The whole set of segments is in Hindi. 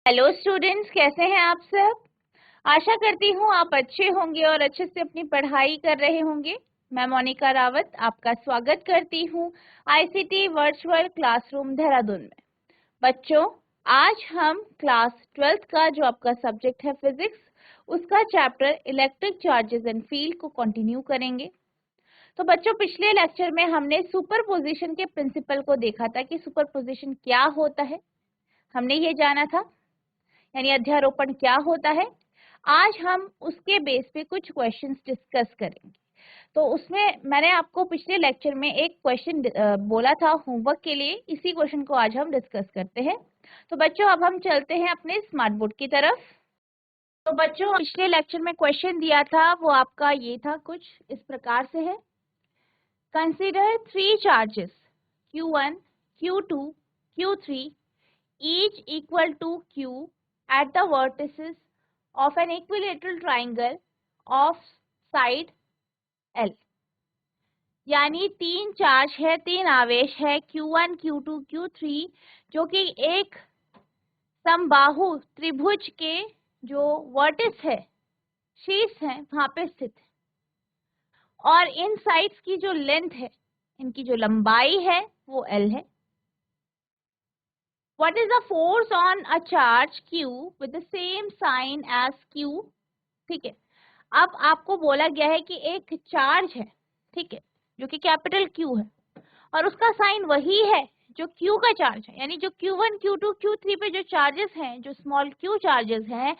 हेलो स्टूडेंट्स, कैसे हैं आप सब। आशा करती हूँ आप अच्छे होंगे और अच्छे से अपनी पढ़ाई कर रहे होंगे। मैं मोनिका रावत आपका स्वागत करती हूँ आईसीटी वर्चुअल क्लासरूम देहरादून में। बच्चों, आज हम क्लास 12th का जो आपका सब्जेक्ट है फिजिक्स, उसका chapter electric charges and field को कंटिन्यू करेंगे। तो बच्चों, पिछले लेक्चर में हमने सुपरपोजिशन के प्रिंसिपल को देखा था कि सुपरपोजिशन क्या होता है, हमने ये जाना था, यानी अध्यारोपण क्या होता है। आज हम उसके बेस पे कुछ क्वेश्चंस डिस्कस करेंगे। तो उसमें मैंने आपको पिछले लेक्चर में एक क्वेश्चन बोला था होमवर्क के लिए, इसी क्वेश्चन को आज हम डिस्कस करते हैं। तो बच्चों, अब हम चलते हैं अपने स्मार्ट बोर्ड की तरफ। तो बच्चों, पिछले लेक्चर में क्वेश्चन दिया था वो आपका ये था, कुछ इस प्रकार से है। Consider 3 charges Q1, Q2, Q3 each equal to Q at the vertices of an equilateral triangle of side L। यानी 3 चार्ज है, 3 आवेश है Q1, Q2, Q3 जो कि एक समबाहु त्रिभुज के जो वर्टिस है, शीर्ष है, वहां पे स्थित है। और इन साइड्स की जो लेंथ है, इनकी जो लंबाई है वो L है। What is the force on a charge Q with the same sign as Q? ठीक है, अब आपको बोला गया है कि एक चार्ज है, ठीक है, जो कि कैपिटल Q है और उसका साइन वही है जो Q का चार्ज है। यानी जो Q1, Q2, Q3 पे जो चार्जेस हैं, जो स्मॉल q चार्जेस हैं,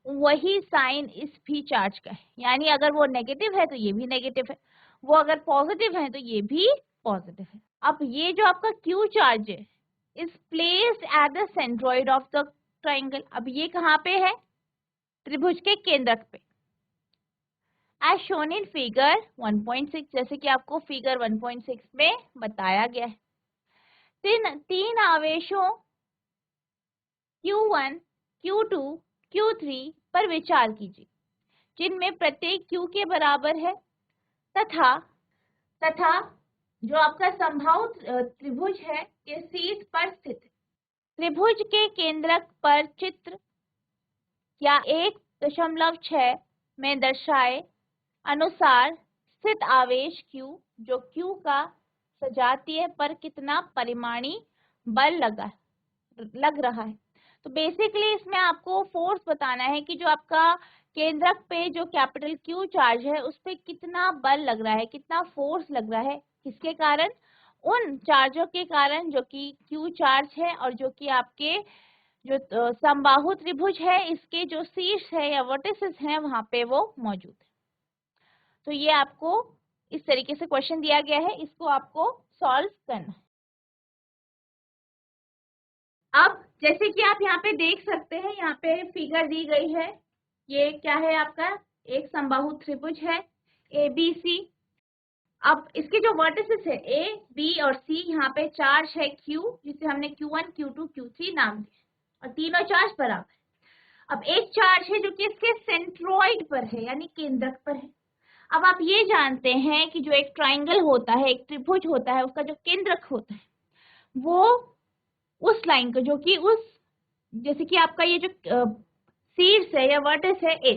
वही साइन इस भी चार्ज का है। यानी अगर वो नेगेटिव है तो ये भी नेगेटिव है, वो अगर पॉजिटिव है तो ये भी पॉजिटिव है। अब ये जो आपका Q चार्ज है is placed at the centroid of the triangle। अब ये कहाँ पे है? त्रिभुज के केंद्रक पे। As shown in figure 1.6, जैसे कि आपको फिगर 1.6 में बताया गया है। तीन आवेशों Q1, Q2, Q3 पर विचार कीजिए, जिनमें प्रत्येक Q के बराबर है तथा जो आपका समबाहु त्रिभुज है के शीर्ष पर स्थित है। त्रिभुज के केंद्रक पर चित्र या 1.6 में दर्शाए अनुसार स्थित आवेश Q, जो Q का सजातीय पर कितना परिमाणी बल लग रहा है। तो बेसिकली इसमें आपको फोर्स बताना है कि जो आपका केंद्रक पे जो कैपिटल Q चार्ज है उस पे कितना बल लग रहा है, कितना फोर्स लग रहा है, किसके कारण? उन चार्जों के कारण जो कि Q चार्ज है और जो कि आपके जो समबाहु त्रिभुज है इसके जो शीर्ष है या वर्टिसेस हैं वहां पे वो मौजूद है। तो ये आपको इस तरीके से क्वेश्चन दिया गया है, इसको आपको सॉल्व करना है। अब जैसे कि आप यहाँ पे देख सकते हैं, यहाँ पे फिगर दी गई है। ये क्या है? आपका एक समबाहु त्रिभुज है ABC। अब इसके जो वर्टिसेस है A, B और C, यहाँ पे चार्ज है Q, जिसे हमने Q1, Q2, Q3 नाम दिया और तीनों चार्ज बराबर। अब एक चार्ज है जो कि इसके सेंट्रोइड पर है, यानी केंद्रक पर है। अब आप ये जानते हैं कि जो एक ट्राइंगल होता है, एक त्रिभुज होता है, उसका जो केंद्रक होता है वो उस लाइन को, जो कि उस, जैसे कि आपका ये जो शीर्ष है या वर्टेक्स है A,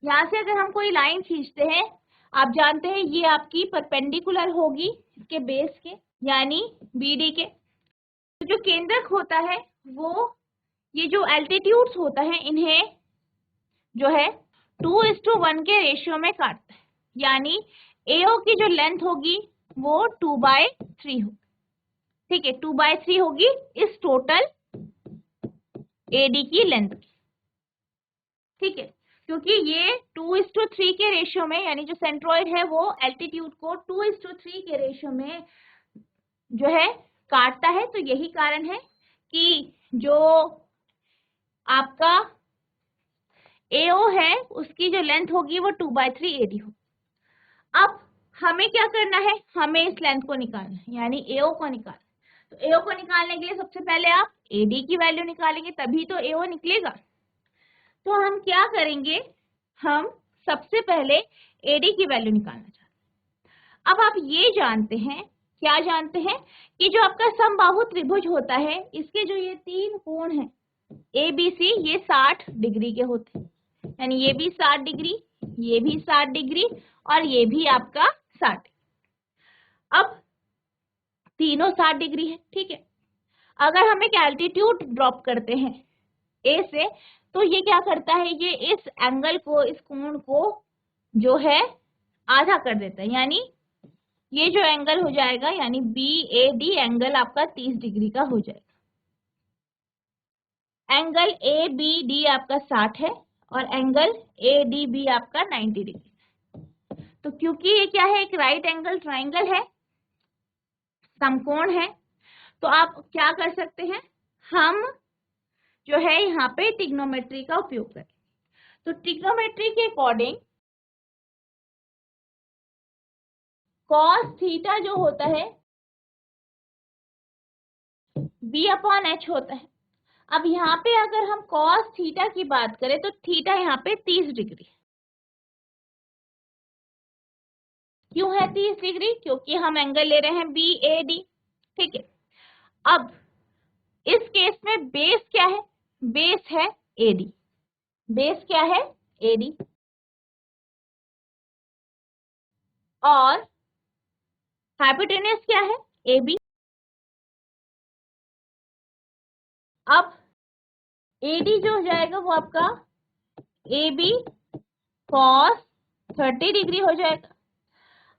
यहाँ से अगर हम कोई लाइन खींचते हैं, आप जानते हैं ये आपकी परपेंडिकुलर होगी इसके बेस के, यानी BD के। तो जो केंद्रक होता है वो ये जो एल्टीट्यूड्स होता है इन्हें जो है 2:1 के रेशियो में काटता है। यानी AO की जो लेंथ होगी वो 2/3 होगी, ठीक है, 2/3 होगी इस टोटल AD की लेंथ की, ठीक है, क्योंकि ये 2:3 के रेशियो में, यानी जो सेंट्रॉइड है वो एल्टीट्यूड को 2:3 के रेशियो में जो है काटता है। तो यही कारण है कि जो आपका AO है उसकी जो लेंथ होगी वो 2/3 AD होगी। अब हमें क्या करना है? हमें इस लेंथ को निकालना है, यानी AO को निकालना। तो AO को निकालने के लिए सबसे पहले आप AD की वैल्यू निकालेंगे, तभी तो AO निकलेगा। तो हम क्या करेंगे? हम सबसे पहले AD की वैल्यू निकालना चाहते हैं। अब आप ये जानते हैं, क्या जानते हैं, कि जो आपका समबाहु त्रिभुज होता है इसके जो ये 3 कोण हैं, ABC ये 60 डिग्री के होते हैं, यानी ये भी 60 डिग्री, ये भी 60 डिग्री और ये भी आपका 60। अब तीनों 60 डिग्री है, ठीक है। अगर हम एक एल्टीट्यूड ड्रॉप करते हैं ए से, तो ये क्या करता है, ये इस एंगल को, इस कोण को जो है आधा कर देता है, यानी ये जो एंगल हो जाएगा, यानी BAD एंगल आपका 30 डिग्री का हो जाएगा। एंगल ABD आपका 60 है और एंगल ADB आपका 90 डिग्री। तो क्योंकि ये क्या है, एक राइट एंगल ट्राइंगल है, समकोण है, तो आप क्या कर सकते हैं, हम जो है यहाँ पे ट्रिग्नोमेट्री का उपयोग करें। तो ट्रिग्नोमेट्री के अकॉर्डिंग कॉस थीटा जो होता है B/H होता है। अब यहाँ पे अगर हम कॉस थीटा की बात करें तो थीटा यहाँ पे 30 डिग्री है। क्यों है 30 डिग्री, क्योंकि हम एंगल ले रहे हैं BAD, ठीक है। अब इस केस में बेस क्या है, बेस है AD, बेस क्या है AD, और हाइपोटेन्यूज क्या है AB। अब AD जो हो जाएगा वो आपका AB cos 30 डिग्री हो जाएगा।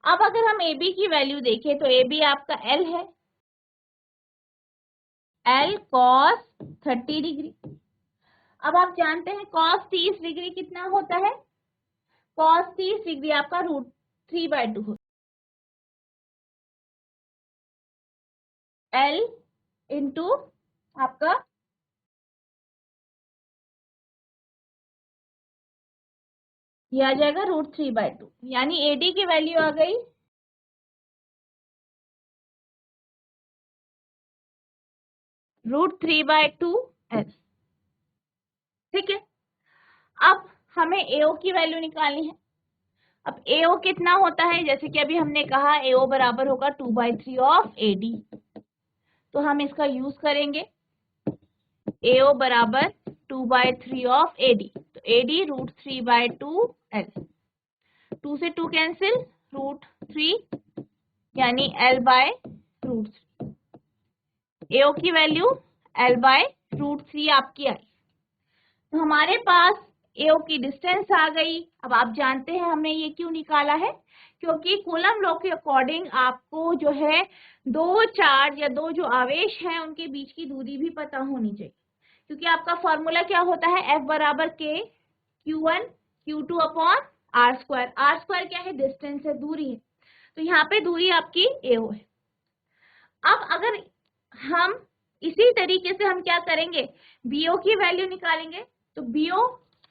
अब अगर हम AB की वैल्यू देखें तो AB आपका L है, L cos 30 डिग्री। अब आप जानते हैं cos 30 डिग्री कितना होता है, cos 30 डिग्री आपका √3/2 होता है, L इंटू आपका ये आ जाएगा √3/2, यानी AD की वैल्यू आ गई √3/2L, ठीक है। अब हमें AO की वैल्यू निकालनी है। अब AO कितना होता है, जैसे कि अभी हमने कहा AO बराबर होगा 2/3 ऑफ AD, तो हम इसका यूज करेंगे। AO बराबर 2/3 ऑफ AD, तो AD √3/2L, 2 से 2 कैंसिल, √3 यानी L/√3। AO की वैल्यू L/√3 आपकी आई। तो हमारे पास AO की डिस्टेंस आ गई। अब आप जानते हैं हमने ये क्यों निकाला है, क्योंकि कूलम लॉ के अकॉर्डिंग आपको जो है दो चार्ज या दो जो आवेश हैं उनके बीच की दूरी भी पता होनी चाहिए, क्योंकि आपका फॉर्मूला क्या होता है, F बराबर K Q1 Q2 upon R²। R² क्या है, डिस्टेंस है, दूरी है, तो यहाँ पे दूरी आपकी AO है। अब अगर हम इसी तरीके से हम क्या करेंगे, BO की वैल्यू निकालेंगे, तो BO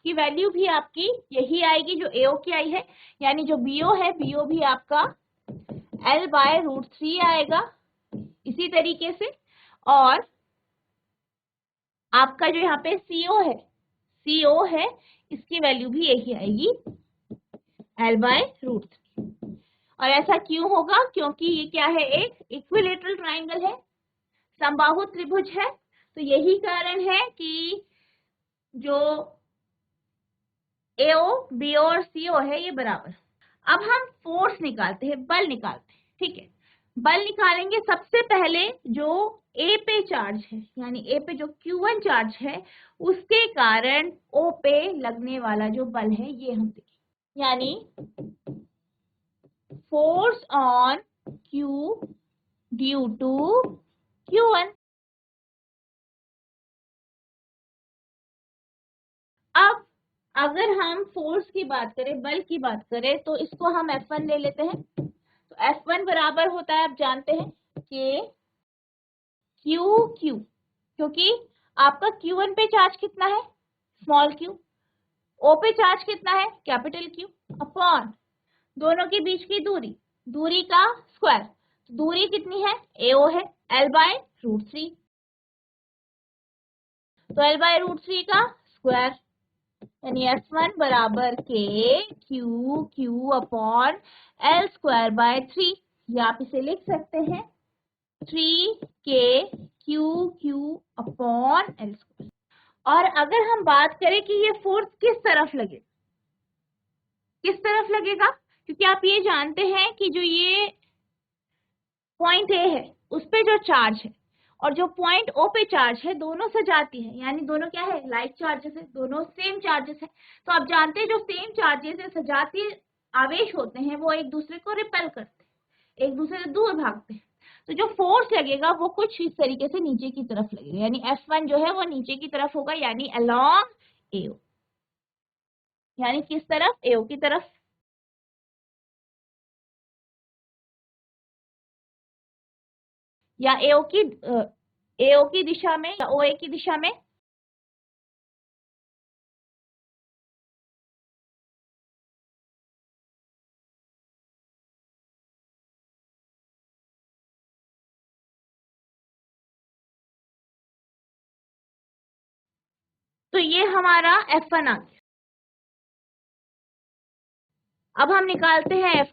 की वैल्यू भी आपकी यही आएगी जो AO की आई है, यानी जो BO है BO भी आपका L/√3 आएगा इसी तरीके से। और आपका जो यहाँ पे CO है इसकी वैल्यू भी यही आएगी L/√3। और ऐसा क्यों होगा, क्योंकि ये क्या है, एक इक्विलेटरल ट्राइंगल है, समबाहु त्रिभुज है, तो यही कारण है कि जो AO BO और CO है ये बराबर। अब हम फोर्स निकालते हैं, बल निकालते हैं, ठीक है। बल निकालेंगे, सबसे पहले जो A पे चार्ज है, यानी A पे जो Q1 चार्ज है उसके कारण O पे लगने वाला जो बल है ये हम देखें, यानी force on Q due to Q1। अब अगर हम फोर्स की बात करें, बल की बात करें, तो इसको हम F1 ले लेते हैं। तो F1 बराबर होता है, आप जानते हैं, K Q, क्योंकि आपका Q1 पे चार्ज कितना है, स्मॉल q, O पे चार्ज कितना है, कैपिटल Q, अपॉन दोनों के बीच की दूरी, दूरी का स्क्वायर। दूरी कितनी है, AO है, L/√3, तो L/√3 का स्क्वायर, यानी F1 बराबर K Q अपॉन L²/3, या आप इसे लिख सकते हैं 3K Q अपॉन L²। और अगर हम बात करें कि ये फोर्स किस तरफ लगेगा, किस तरफ लगेगा, क्योंकि आप ये जानते हैं कि जो ये पॉइंट ए है उस पे जो चार्ज है और जो पॉइंट ओ पे चार्ज है दोनों सजाती है, यानी दोनों क्या है, लाइक चार्जेस है, दोनों सेम चार्जेस है। तो आप जानते हैं जो सेम चार्जेस है, सजातीय आवेश होते हैं, वो एक दूसरे को रिपेल करते हैं, एक दूसरे से दूर भागते हैं। तो जो फोर्स लगेगा वो कुछ इस तरीके से नीचे की तरफ लगेगा, यानी F1 जो है वो नीचे की तरफ होगा, यानी अलोंग AO, यानी किस तरफ, AO की तरफ। या AO की दिशा में या OA की दिशा में। तो ये हमारा F1 आ गया। अब हम निकालते हैं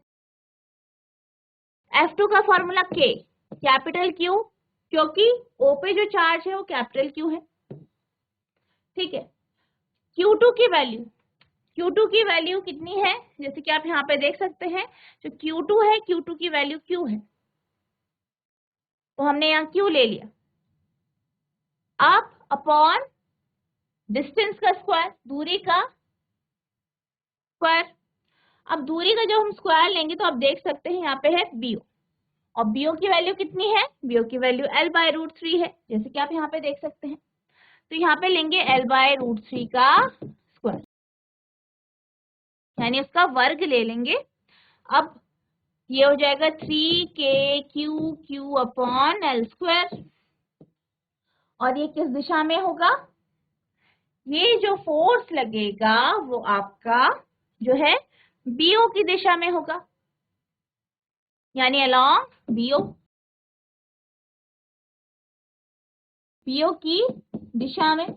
F2 का फॉर्मूला K, कैपिटल Q, क्योंकि O पे जो चार्ज है वो कैपिटल Q है, ठीक है। Q2 की वैल्यू कितनी है, जैसे कि आप यहाँ पे देख सकते हैं, जो Q2 है, Q2 की वैल्यू Q है, तो हमने यहाँ Q ले लिया। अब अपॉन डिस्टेंस का स्क्वायर, दूरी का स्क्वायर। अब दूरी का जब हम स्क्वायर लेंगे तो आप देख सकते हैं यहाँ पे है BO, और BO की वैल्यू कितनी है, BO की वैल्यू L/√3 है, जैसे कि आप यहाँ पे देख सकते हैं। तो यहाँ पे लेंगे L/√3 का स्क्वायर, यानी उसका वर्ग ले लेंगे। अब ये हो जाएगा 3KQQ अपॉन L², और ये किस दिशा में होगा, ये जो फोर्स लगेगा वो आपका जो है BO की दिशा में होगा, यानी अलोंग BO की दिशा में।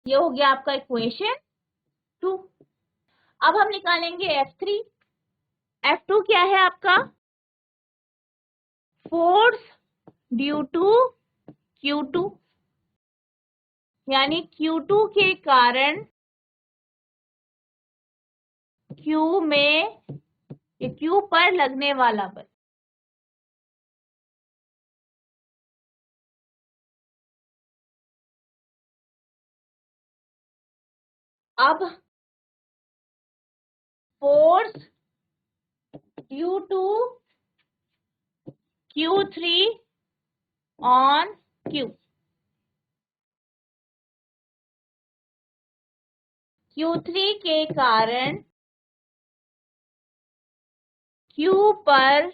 ये हो गया आपका इक्वेशन 2। अब हम निकालेंगे F3। F2 क्या है आपका, फोर्स ड्यू टू Q2, यानी Q2 के कारण Q में, Q पर लगने वाला बल। अब force due to Q3 on Q, Q3 के कारण Q पर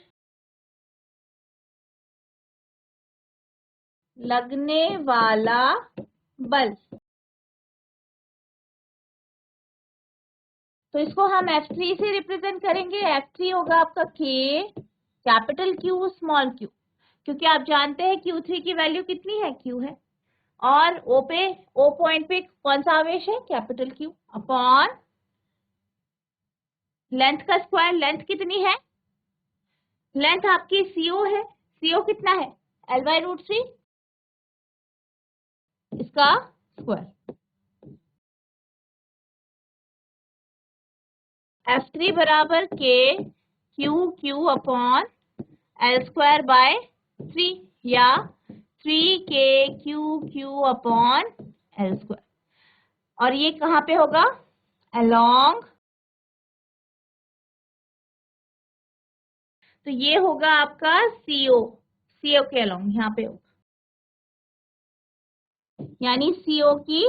लगने वाला बल। तो इसको हम F3 से रिप्रेजेंट करेंगे। F3 होगा आपका K capital Q small q, क्योंकि आप जानते हैं Q3 की वैल्यू कितनी है, Q है, और O पॉइंट पे कौन सा आवेश है, कैपिटल Q, अपॉन लेंथ का स्क्वायर। लेंथ कितनी है, लेंथ आपकी CO है, CO कितना है, L/√3, इसका स्क्वायर। F3 बराबर KQQ अपॉन L²/3, या 3KQQ अपॉन L², और ये कहाँ पे होगा, अलोंग, तो ये होगा आपका CO के अलोंग, यहाँ पे होगा, यानी CO की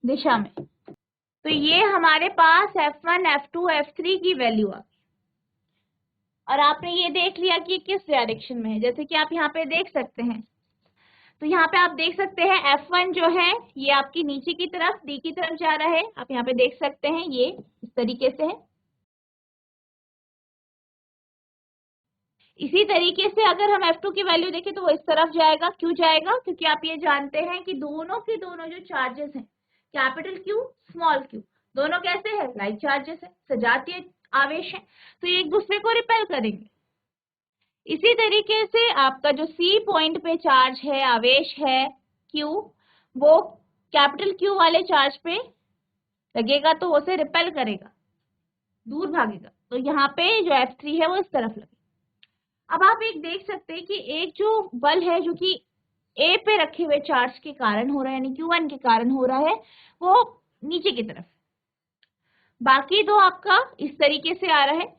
दिशा में। तो ये हमारे पास F1, F2, F3 की वैल्यू आ गई, और आपने ये देख लिया कि किस डायरेक्शन में है, जैसे कि आप यहाँ पे देख सकते हैं। तो यहाँ पे आप देख सकते हैं F1 जो है ये आपकी नीचे की तरफ D की तरफ जा रहा है, आप यहाँ पे देख सकते हैं, ये इस तरीके से है। इसी तरीके से अगर हम F2 की वैल्यू देखें तो वो इस तरफ जाएगा। क्यों जाएगा, क्योंकि आप ये जानते हैं कि दोनों के दोनों जो चार्जेस हैं, कैपिटल Q स्मॉल q, दोनों कैसे हैं, लाइक चार्जेस है, सजातीय आवेश है, तो ये एक दूसरे को रिपेल करेंगे। इसी तरीके से आपका जो सी पॉइंट पे चार्ज है, आवेश है क्यू, वो कैपिटल क्यू वाले चार्ज पे लगेगा तो उसे रिपेल करेगा, दूर भागेगा। तो यहाँ पे जो F3 है वो इस तरफ लगेगा। अब आप एक देख सकते हैं कि एक जो बल है जो कि ए पे रखे हुए चार्ज के कारण हो रहा है, यानी Q1 के कारण हो रहा है, वो नीचे की तरफ, बाकी दो आपका इस तरीके से आ रहा है।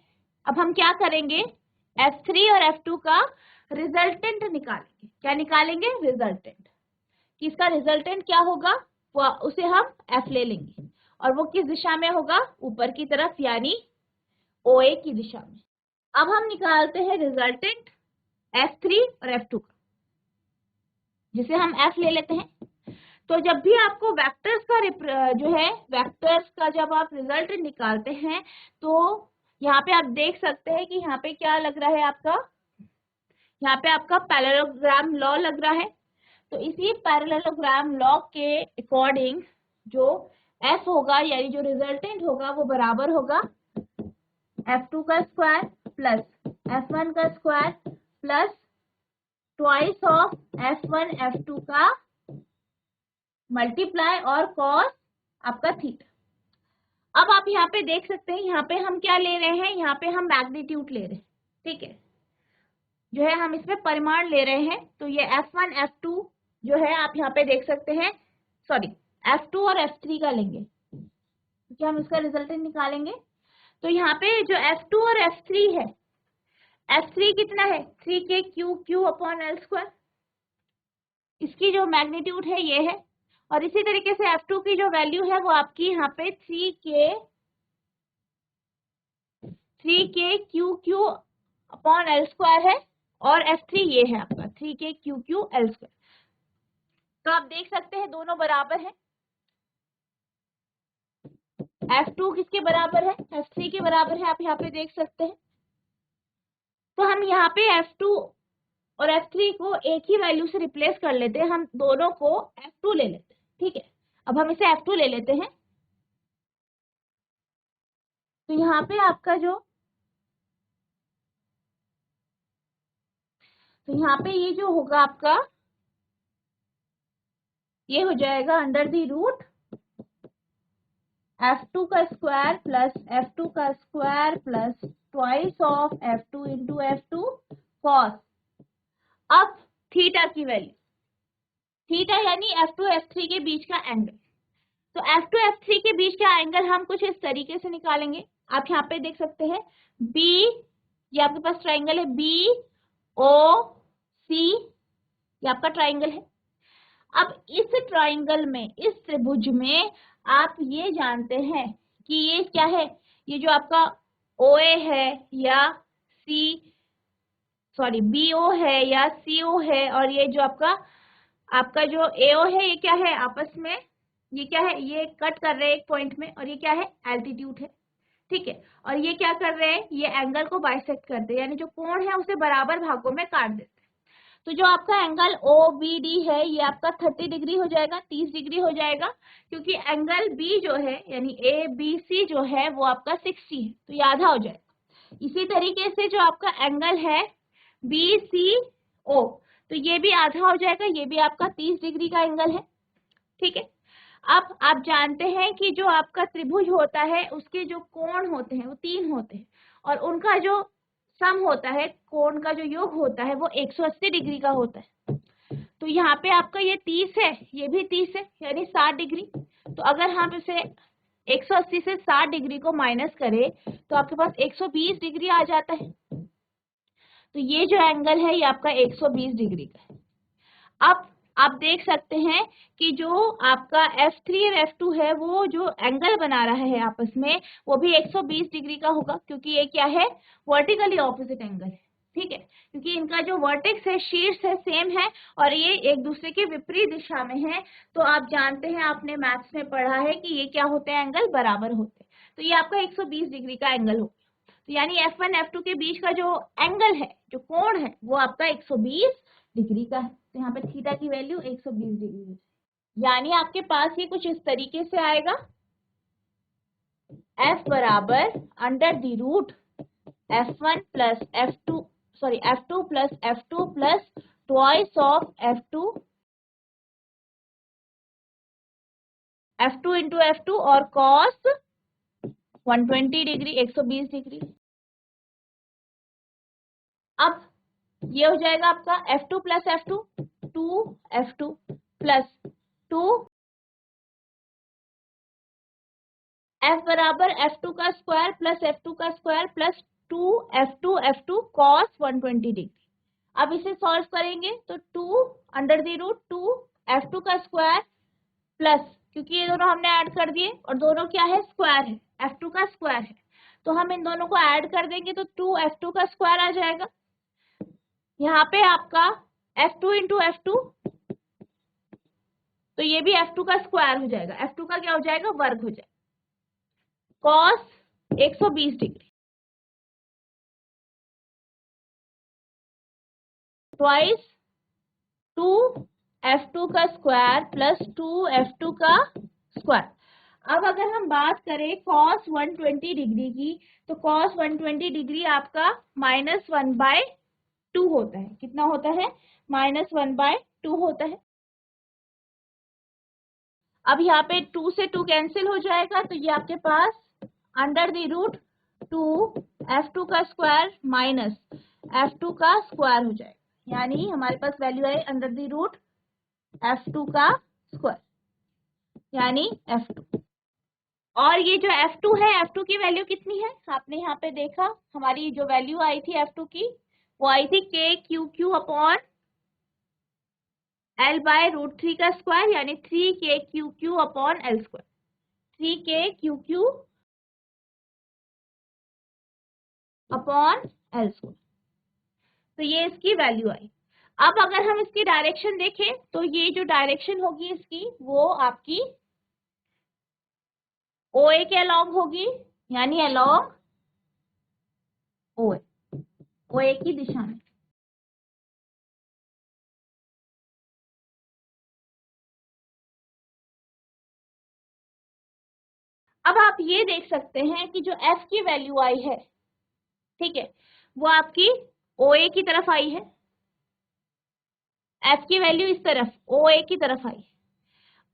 अब हम क्या करेंगे, F3 और F2 का रिजल्टेंट निकालेंगे। क्या निकालेंगे, रिजल्टेंट। किसका रिजल्टेंट क्या होगा, वो उसे हम F ले लेंगे, और वो किस दिशा में होगा, ऊपर की तरफ, यानी OA की दिशा में। अब हम निकालते हैं रिजल्टेंट F3 और F2 का, जिसे हम F ले लेते हैं। तो जब भी आपको वेक्टर्स का जो है, वेक्टर्स का जब आप रिजल्ट निकालते हैं, तो यहाँ पे आप देख सकते हैं कि यहाँ पे क्या लग रहा है आपका, यहाँ पे आपका पैरेललोग्राम लॉ लग रहा है। तो इसी पैरेललोग्राम लॉ के अकॉर्डिंग जो F होगा, यानी जो रिजल्टेंट होगा, वो बराबर होगा F2 का स्क्वायर प्लस F1 का square plus twice of F1 F2 का मल्टीप्लाई और कॉस आपका थीटा। अब आप यहाँ पे देख सकते हैं, यहाँ पे हम क्या ले रहे हैं, यहाँ पे हम मैग्नीट्यूड ले रहे हैं, ठीक है, जो है हम इसमें परिमाण ले रहे हैं। तो ये F1 F2 जो है आप यहाँ पे देख सकते हैं, सॉरी F2 और F3 का लेंगे, क्योंकि हम इसका रिजल्टेंट निकालेंगे। तो यहाँ पे जो F2 और F3 है, F3 कितना है, 3k/Q/L², इसकी जो मैग्नीट्यूड है ये है। और इसी तरीके से F2 की जो वैल्यू है वो आपकी यहाँ पे 3k/Q/L² है, और F3 ये है आपका 3k/Q/L²। तो आप देख सकते हैं दोनों बराबर है। F2 किसके बराबर है, F3 के बराबर है, आप यहाँ पे देख सकते हैं। तो हम यहाँ पे F2 और F3 को एक ही वैल्यू से रिप्लेस कर लेते हैं, हम दोनों को F2 ले लेते हैं, ठीक है। अब हम इसे F2 ले लेते हैं। तो यहाँ पे आपका जो, तो यहाँ पे ये जो होगा आपका, ये हो जाएगा अंडर द रूट F2 का स्क्वायर प्लस F2 का square plus twice of F2 into F2 cos. अब थीटा की वैल्यू, थीटा यानी F2 F3 के बीच का एंगल। तो F2 F3 के बीच का एंगल हम कुछ इस तरीके से निकालेंगे। आप यहाँ पे देख सकते हैं B, ये आपके पास ट्राइंगल है BOC, ये आपका ट्राइंगल है। अब इस ट्राइंगल में, इस त्रिभुज में आप ये जानते हैं कि ये क्या है, ये जो आपका OA है या BO है या CO है, और ये जो आपका जो AO है, ये क्या है आपस में, ये क्या है, ये कट कर रहे हैं एक पॉइंट में, और ये क्या है, एल्टीट्यूड है, ठीक है। और ये क्या कर रहे हैं, ये एंगल को बाइसेक्ट करते हैं, यानी जो कोण है उसे बराबर भागों में काट देते हैं। तो जो आपका एंगल OBD है, ये आपका 30 डिग्री हो जाएगा, 30 डिग्री हो जाएगा, क्योंकि एंगल B जो है यानी ABC जो है वो आपका 60 है, तो ये आधा हो जाएगा। इसी तरीके से जो आपका एंगल है BCO, तो ये भी आधा हो जाएगा, ये भी आपका 30 डिग्री का एंगल है, ठीक है। अब आप जानते हैं कि जो आपका त्रिभुज होता है उसके जो कोण होते हैं वो 3 होते हैं, और उनका जो सम होता है, कोण का जो योग होता है वो 180 डिग्री का होता है। तो यहाँ पे आपका ये 30 है, ये भी 30 है, यानी 60 डिग्री। तो अगर हम इसे 180 से 60 डिग्री को माइनस करें तो आपके पास 120 डिग्री आ जाता है। तो ये जो एंगल है ये आपका 120 डिग्री का है। अब आप देख सकते हैं कि जो आपका F3 और F2 है वो जो एंगल बना रहा है आपस में, वो भी 120 डिग्री का होगा, क्योंकि ये क्या है, वर्टिकली ऑपोजिट एंगल है, ठीक है। क्योंकि इनका जो वर्टेक्स है, शीर्ष है, सेम है, और ये एक दूसरे के विपरीत दिशा में है। तो आप जानते हैं, आपने मैथ्स में पढ़ा है कि ये क्या होते हैं, एंगल बराबर होते हैं। तो ये आपका 120 डिग्री का एंगल होगा। तो यानी F1 F2 के बीच का जो एंगल है, जो कोण है, वो आपका 120 डिग्री का है। तो यहाँ पे थीटा की वैल्यू 120 डिग्री है, यानी आपके पास ये कुछ इस तरीके से आएगा। F बराबर under the root F1 plus F2 F2 plus F2 plus twice of F2 into F2 और कॉस 120 डिग्री 120 डिग्री। अब ये हो जाएगा आपका F2 plus F2 2F2 plus 2 F बराबर F2 का स्क्वायर प्लस F2 का square plus 2F2 cos 120 degree. अब इसे सॉल्व करेंगे तो 2 अंडर द रूट 2F2 का स्क्वायर प्लस, क्योंकि ये दोनों हमने ऐड कर दिए और दोनों क्या है स्क्वायर है, F2 का स्क्वायर है, तो हम इन दोनों को ऐड कर देंगे तो 2F2 का स्क्वायर आ जाएगा। यहाँ पे आपका F2 इंटू F2, तो ये भी F2 का स्क्वायर हो जाएगा, F2 का क्या हो जाएगा वर्ग हो जाएगा, कॉस 120 डिग्री ट्वाइस 2F2 का स्क्वायर प्लस 2F2 का स्क्वायर। अब अगर हम बात करें cos 120 डिग्री की, तो cos 120 डिग्री आपका -1/2 होता है। कितना होता है? -1/2 होता है। अब यहाँ पे 2 से 2 कैंसिल हो जाएगा, तो ये आपके पास अंडर द रूट 2F2 का स्क्वायर माइनस F2 का स्क्वायर हो जाएगा, यानी हमारे पास वैल्यू है अंडर द रूट F2 का स्क्वायर यानी F2। और ये जो F2 है, F2 की वैल्यू कितनी है आपने यहाँ पे देखा, हमारी जो वैल्यू आई थी F2 की वो आई थी KQQ upon L by root 3 का स्क्वायर यानी 3KQQ upon L square, 3KQQ upon L square, तो ये इसकी वैल्यू आई। अब अगर हम इसकी डायरेक्शन देखें तो ये जो डायरेक्शन होगी इसकी वो आपकी OA के अलोंग होगी, यानी अलोंग OA की दिशा में। अब आप ये देख सकते हैं कि जो F की वैल्यू आई है, ठीक है, वो आपकी OA की तरफ आई है, F की वैल्यू इस तरफ OA की तरफ आई है,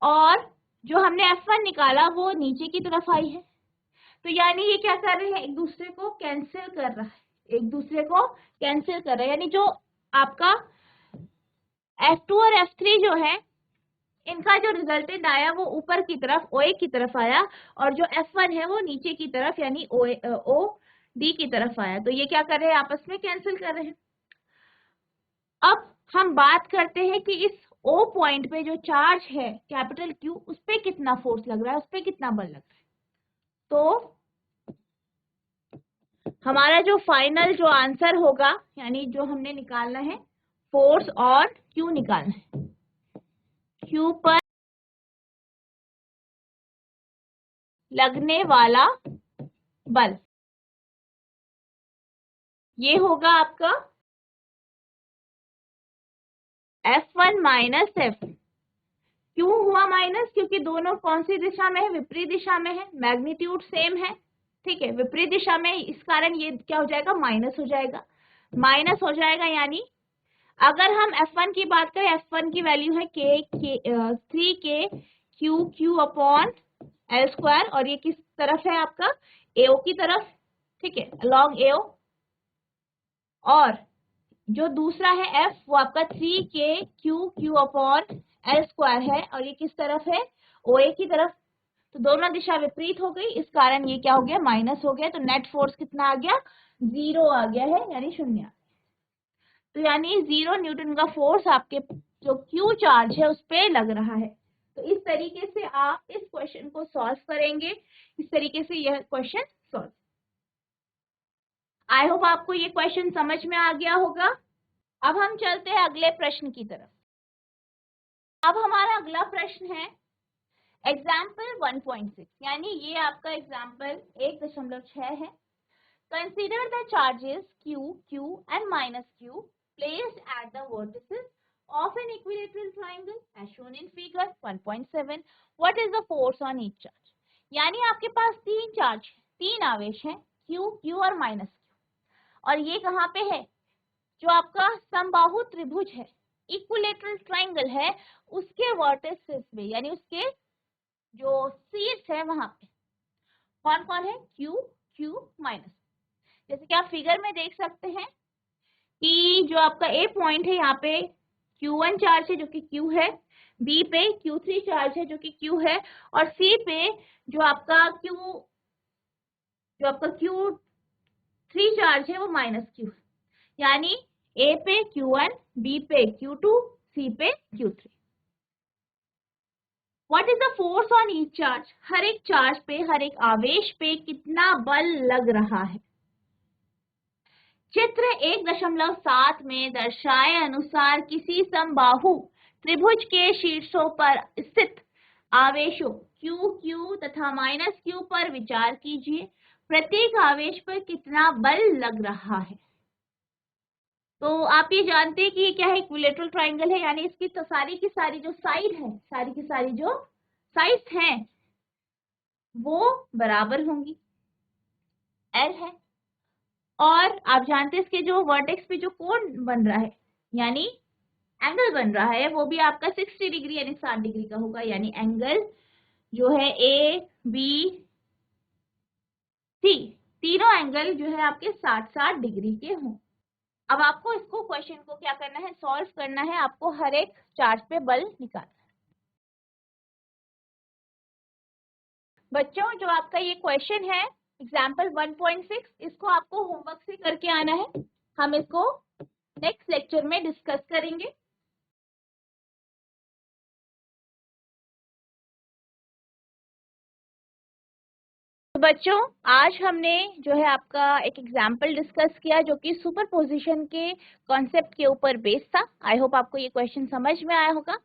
और जो हमने F1 निकाला वो नीचे की तरफ आई है। तो यानी ये क्या कर रहे हैं, एक दूसरे को कैंसिल कर रहा है, एक दूसरे को कैंसिल कर रहा है, यानी जो आपका F2 और F3 जो है इनका जो रिजल्टेंट आया वो ऊपर की तरफ OA की तरफ आया, और जो F1 है वो नीचे की तरफ यानी OD की तरफ आया। तो ये क्या कर रहे हैं, आपस में कैंसिल कर रहे हैं। अब हम बात करते हैं कि इस O पॉइंट पे जो चार्ज है कैपिटल Q, उस पे कितना फोर्स लग रहा है, उस पे कितना बल लग रहा है। तो हमारा जो फाइनल जो आंसर होगा, यानी जो हमने निकालना है फोर्स और Q निकालना है, Q पर लगने वाला बल, ये होगा आपका F1 माइनस F। क्यों हुआ माइनस? क्योंकि दोनों कौन सी दिशा में है, विपरीत दिशा में है, मैग्नीट्यूड सेम है, ठीक है, विपरीत दिशा में, इस कारण ये क्या हो जाएगा, माइनस हो जाएगा, माइनस हो जाएगा। यानी अगर हम F1 की बात करें, F1 की वैल्यू है 3KQQ अपॉन L स्क्वायर, और ये किस तरफ है आपका, AO की तरफ, ठीक है, अलॉन्ग AO। और जो दूसरा है F वो आपका 3KQQ अपॉन L स्क्वायर है, और ये किस तरफ है, OA की तरफ। तो दोनों दिशा विपरीत हो गई, इस कारण ये क्या हो गया, माइनस हो गया। तो नेट फोर्स कितना आ गया, 0 आ गया है, यानी 0। तो यानी 0 न्यूटन का फोर्स आपके जो Q चार्ज है उस पे लग रहा है। तो इस तरीके से आप इस क्वेश्चन को सॉल्व करेंगे, इस तरीके से यह क्वेश्चन सॉल्व। आई होप आपको ये क्वेश्चन समझ में आ गया होगा। अब हम चलते हैं अगले प्रश्न की तरफ। अब हमारा अगला प्रश्न है एग्जाम्पल 1.6, यानी ये आपका एग्जाम्पल 1.6 है। Consider the charges Q, Q and minus Q placed at the vertices of an equilateral triangle as shown in figure 1.7. What is the force on each charge? यानी आपके पास 3 चार्ज, 3 आवेश हैं, Q, Q और माइनस Q। और ये कहाँ पे है? जो आपका समबाहु त्रिभुज है, इक्विलेटरल ट्रायंगल है, उसके वर्टिसेस पे, यानी उसके जो शीर्ष है वहां पे कौन कौन है? Q, Q minus. जैसे कि आप फिगर में देख सकते हैं कि जो आपका A पॉइंट है यहाँ पे Q1 चार्ज है जो कि Q है, B पे Q3 चार्ज है जो कि Q है, और C पे जो आपका Q3 चार्ज है वो माइनस Q है। यानी A पे Q1, B पे Q2, C पे Q3। What is the force on each charge? हर एक चार्ज पे, हर एक आवेश पे कितना बल लग रहा है? चित्र 1.7 में दर्शाए अनुसार किसी समबाहु त्रिभुज के शीर्षों पर स्थित आवेशों Q, Q तथा माइनस Q पर विचार कीजिए। प्रत्येक आवेश पर कितना बल लग रहा है? तो आप ये जानते हैं कि ये क्या है? इक्विलेटरल ट्रायंगल है, यानी इसकी तो सारी की सारी जो साइड है, सारी की सारी जो साइड्स हैं वो बराबर होंगी, L है। और आप जानते हैं इसके जो वर्टेक्स पे जो कोण बन रहा है, यानी एंगल बन रहा है, वो भी आपका 60 डिग्री यानी 60 डिग्री का होगा। यानी एंगल जो है A, B, C, तीनों एंगल जो है आपके 60-60 डिग्री के हों। अब आपको इसको क्वेश्चन को क्या करना है? सॉल्व करना है। आपको हर एक चार्ज पे बल निकालना है। बच्चों जो आपका ये क्वेश्चन है एग्जाम्पल 1.6, इसको आपको होमवर्क से करके आना है। हम इसको नेक्स्ट लेक्चर में डिस्कस करेंगे। तो बच्चों आज हमने जो है आपका एक एग्जाम्पल डिस्कस किया जो कि सुपरपोजिशन के कॉन्सेप्ट के ऊपर बेस्ड था। आई होप आपको ये क्वेश्चन समझ में आया होगा।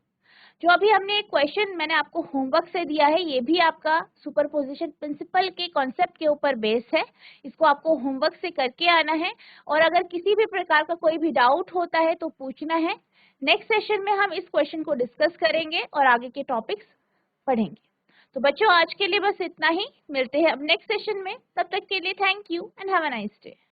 जो अभी हमने एक क्वेश्चन मैंने आपको होमवर्क से दिया है, ये भी आपका सुपरपोजिशन प्रिंसिपल के कॉन्सेप्ट के ऊपर बेस्ड है। इसको आपको होमवर्क से करके आना है, और अगर किसी भी प्रकार का कोई भी डाउट होता है तो पूछना है। नेक्स्ट सेशन में हम इस क्वेश्चन को डिस्कस करेंगे और आगे के टॉपिक्स पढ़ेंगे। तो बच्चों आज के लिए बस इतना ही, मिलते हैं अब नेक्स्ट सेशन में। तब तक के लिए thank you and have a nice day.